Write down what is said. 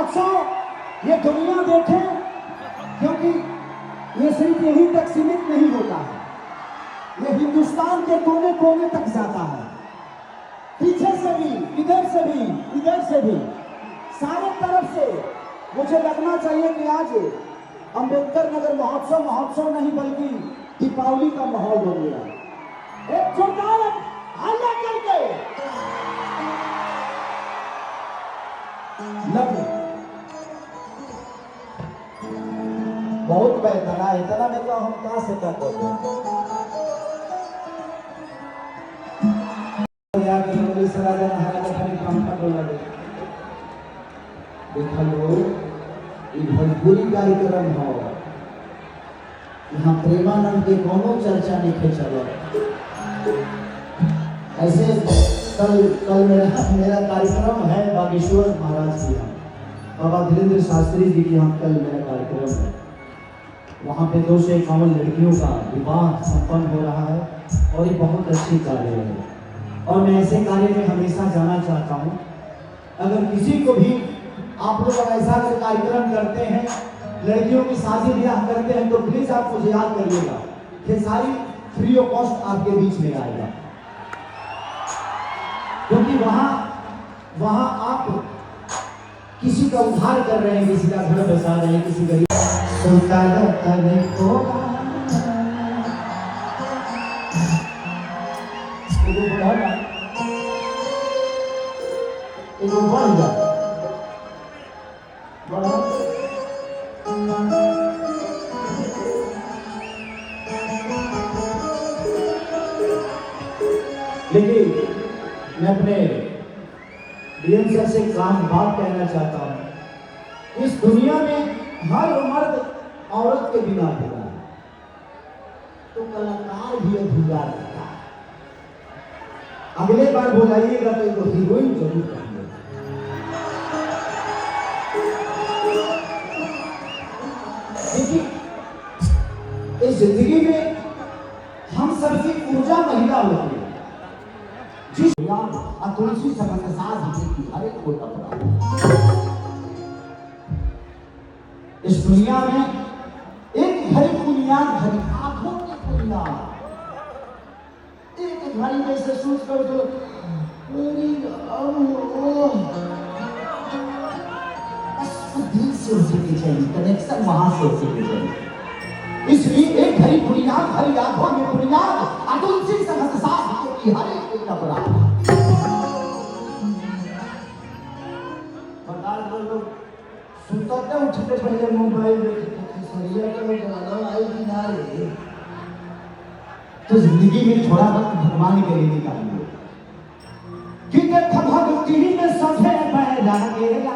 महोत्सव ये दुनिया देखे, क्योंकि ये सिर्फ यहीं तक सीमित नहीं होता है, ये हिंदुस्तान के कोने कोने तक जाता है। पीछे से भी, इधर से भी, इधर से भी, सारे तरफ से मुझे लगना चाहिए कि आज अंबेडकर नगर महोत्सव महोत्सव नहीं बल्कि दीपावली का माहौल बन गया। एक जोरदार हल्ला करके बहुत बेहतर है, इतना में तो हम कहां से कर पाते भोजपुरी कार्यक्रम हो, यहाँ प्रेमानंद के कोनो चर्चा नहीं चलो। ऐसे कल मेरा कार्यक्रम है बागेश्वर महाराज की, बाबा धीरेन्द्र शास्त्री जी की यहाँ कल मेरा कार्यक्रम है। वहाँ पे 251 लड़कियों का विवाह संपन्न हो रहा है और ये बहुत अच्छी कार्य है और मैं ऐसे कार्य में हमेशा जाना चाहता हूँ। अगर किसी को भी आप लोग ऐसा कार्यक्रम करते हैं, लड़कियों की शादी ब्याह करते हैं, तो प्लीज आप मुझे याद करिएगा, खेसारी फ्री ऑफ कॉस्ट आपके बीच में आएगा, क्योंकि वहां आप किसी का उद्धार कर रहे हैं, किसी का घर बसा रहे हैं, किसी गरीब लेकिन मैं अपने डीएम सर से एक बात कहना चाहता हूं। इस दुनिया में हर मर्द औरत के बिना अधूरा है, तो कलाकार भी अधूरा रहता है। अगले बार बुलाइएगा तो एक हीरोइन जरूर करेंगे। देखिए, इस जिंदगी में हम सबकी ऊर्जा महिला होती है। जिस तुलसी समझ साथ की हर एक को टकरा। इस दुनिया में एक घड़ी बुनियाद घड़ी आंखों की बुनियाद, एक घड़ी में से सोच कर तो दिल से उसी चाहिए, कनेक्शन वहां से उसी चाहिए। इसलिए एक घड़ी बुनियाद घड़ी आंखों में बुनियाद तुलसी समझ साथ की हर एक को टकरा। सुतते उठते पहले मोबाइल तो जिंदगी में थोड़ा वक्त भगवान के लिए निकालिए, कि भक्ति में सफे पैदा गेला